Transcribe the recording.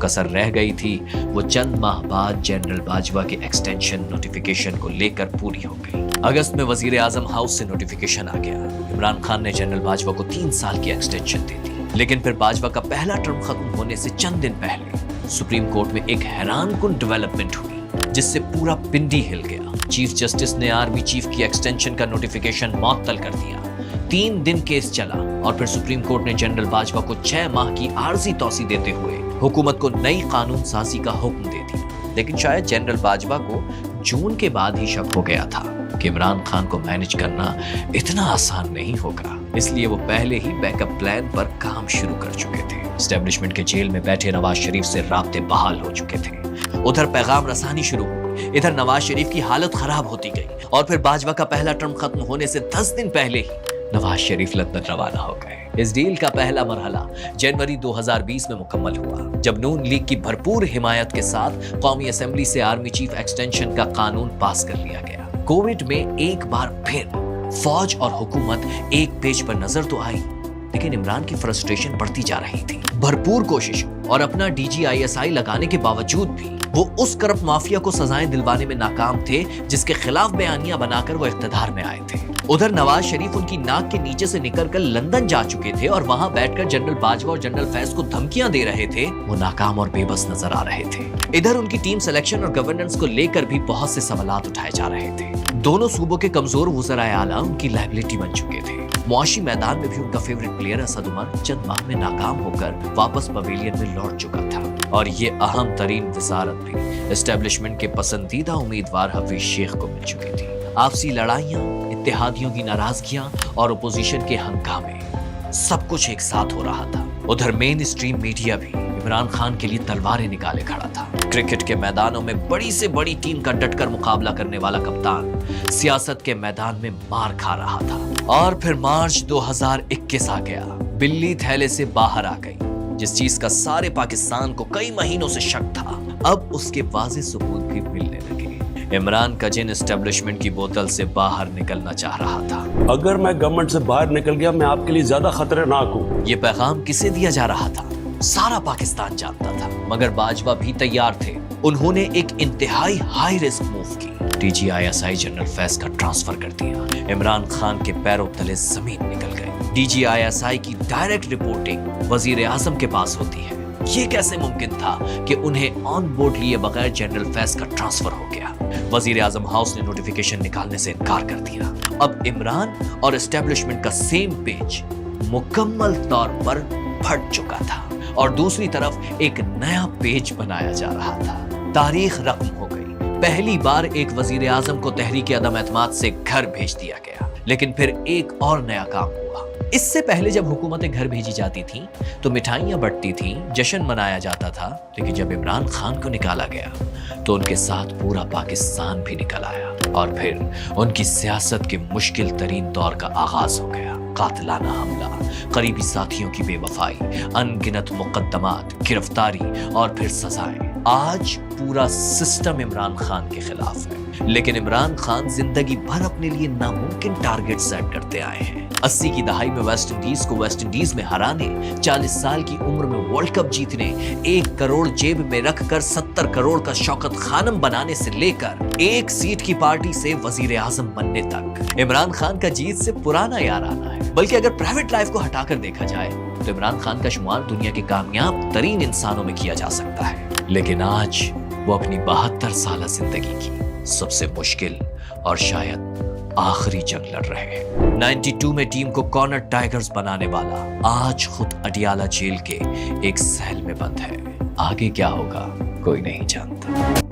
कसर रह गई थी वो चंद माह बाद जनरल बाजवा के एक्सटेंशन नोटिफिकेशन को लेकर पूरी हो गई। अगस्त में वजीर आजम हाउस से नोटिफिकेशन आ गया। इमरान खान ने जनरल बाजवा को 3 साल की एक्सटेंशन दे दी। लेकिन फिर बाजवा का पहला टर्म खत्म होने से चंद दिन पहले सुप्रीम कोर्ट में एक हैरानकुन डेवलपमेंट हुई जिससे पूरा पिंडी हिल गया। चीफ जस्टिस ने आर्मी चीफ की एक्सटेंशन का नोटिफिकेशन मअतल कर दिया। 3 दिन केस चला और फिर सुप्रीम कोर्ट ने जनरल बाजवा को 6 माह की आर्जी तौसी देते हुए हुकूमत को नई कानून साजी का हुक्म दे दिया। लेकिन शायद जनरल बाजवा को जून के बाद ही शक हो गया था कि इमरान खान को मैनेज करना इतना आसान नहीं होगा, इसलिए वो पहले ही बैकअप प्लान पर काम शुरू कर चुके थे। एस्टेब्लिशमेंट के जेल में बैठे नवाज शरीफ से राब्ते बहाल हो चुके थे। उधर पैगाम रसानी शुरू हुई, इधर नवाज शरीफ की हालत खराब होती गई और फिर बाजवा का पहला टर्म खत्म होने से 10 दिन पहले ही नवाज शरीफ लंदन रवाना हो गए। इस डील का पहला मरहला जनवरी 2020 में मुकम्मल हुआ जब नून लीग की भरपूर हिमायत के साथ कौमी असेंबली से आर्मी चीफ एक्सटेंशन का कानून पास कर लिया गया। कोविड में एक बार फिर फौज और हुकूमत एक पेज पर नजर तो आई, लेकिन इमरान की फ्रस्ट्रेशन बढ़ती जा रही थी। भरपूर कोशिशों और अपना DGISI लगाने के बावजूद भी वो उस करप्ट माफिया को सजाएं दिलवाने में नाकाम थे जिसके खिलाफ बयानियां बनाकर वो इख्तिदार में आए थे। उधर नवाज शरीफ उनकी नाक के नीचे से निकलकर लंदन जा चुके थे और वहां बैठकर जनरल बाजवा और जनरल फैज को धमकियां दे रहे थे। वो नाकाम और बेबस नजर आ रहे थे। इधर उनकी टीम सिलेक्शन और गवर्नेंस को लेकर भी बहुत से सवालात उठाए जा रहे थे। दोनों सूबों के कमजोर वज़राए आला उनकी लायबिलिटी बन चुके थे। मुआशी मैदान में भी उनका फेवरेट प्लेयर असद उमर चंद माह में नाकाम होकर वापस पवेलियन में लौट चुका था और ये अहम तरीन वजारत भी एस्टेब्लिशमेंट के पसंदीदा उम्मीदवार हफीज शेख को मिल चुकी थी। आपसी लड़ाइयां, इत्तेहादियों की नाराजगियां और ओपोजिशन के हंगामे, सब कुछ एक साथ हो रहा था। उधर मेन स्ट्रीम मीडिया भी इमरान खान के लिए तलवारें निकाले खड़ा था। क्रिकेट के मैदानों में बड़ी से बड़ी टीम का डटकर मुकाबला करने वाला कप्तान सियासत के मैदान में मार खा रहा था। और फिर मार्च 2021 आ गया। बिल्ली थैले से बाहर आ गई। जिस चीज का सारे पाकिस्तान को कई महीनों से शक था, अब उसके वाज़ेह सबूत भी मिलने लगे। इमरान का जिन एस्टेब्लिशमेंट की बोतल से बाहर निकलना चाह रहा था। अगर मैं गवर्नमेंट से बाहर निकल गया, मैं आपके लिए ज्यादा खतरनाक हूँ। ये पैगाम किसे दिया जा रहा था? सारा पाकिस्तान जानता था, मगर बाजवा भी तैयार थे। उन्होंने एक इंतहाई हाई रिस्क मूव की। DGISI जनरल फैज का ट्रांसफर कर दिया। इमरान खान के पैरों तले जमीन निकल गई। DGISI की डायरेक्ट रिपोर्टिंग वजीर आजम के पास होती है। ये कैसे मुमकिन था कि उन्हें ऑन बोर्ड लिए बगैर जनरल फैज का ट्रांसफर हो गया? वजीर आजम हाउस ने नोटिफिकेशन निकालने से इनकार कर दिया। अब इमरान और एस्टेब्लिशमेंट का सेम पेज मुकम्मल तौर पर फट चुका था और दूसरी तरफ एक नया पेज बनाया जा रहा था। तारीख रकम हो गई। पहली बार एक वजीर आजम को तहरीक अदम एतमाद से घर भेज दिया गया। लेकिन फिर एक और नया काम हुआ। इससे पहले जब हुकूमतें घर भेजी जाती थीं तो मिठाइयां बंटती थीं, जश्न मनाया जाता था। लेकिन जब इमरान खान को निकाला गया तो उनके साथ पूरा पाकिस्तान भी निकल आया और फिर उनकी सियासत के मुश्किल तरीन दौर का आगाज हो गया। कातिलाना हमला, करीबी साथियों की बेवफाई, अनगिनत मुकद्दमात, गिरफ्तारी और फिर सजाएं। आज पूरा सिस्टम इमरान खान के खिलाफ है। लेकिन इमरान खान जिंदगी भर अपने लिए नामुमकिन टारगेट सेट करते आए हैं। 80 की दहाई में वेस्ट इंडीज को वेस्ट इंडीज में हराने, 40 साल की उम्र में वर्ल्ड कप जीतने, 1 करोड़ जेब में रखकर 70 करोड़ का शौकत खानम बनाने से लेकर 1 सीट की पार्टी से वजीर आजम बनने तक, इमरान खान का जीत से पुराना याराना है। बल्कि अगर प्राइवेट लाइफ को हटाकर देखा जाए तो इमरान खान का शुमार दुनिया के कामयाब तरीन इंसानों में किया जा सकता है। लेकिन आज वो अपनी 72 साल जिंदगी की सबसे मुश्किल और शायद आखिरी जंग लड़ रहे हैं। 92 में टीम को कॉर्नर टाइगर्स बनाने वाला आज खुद अडियाला जेल के एक सेल में बंद है। आगे क्या होगा कोई नहीं जानता।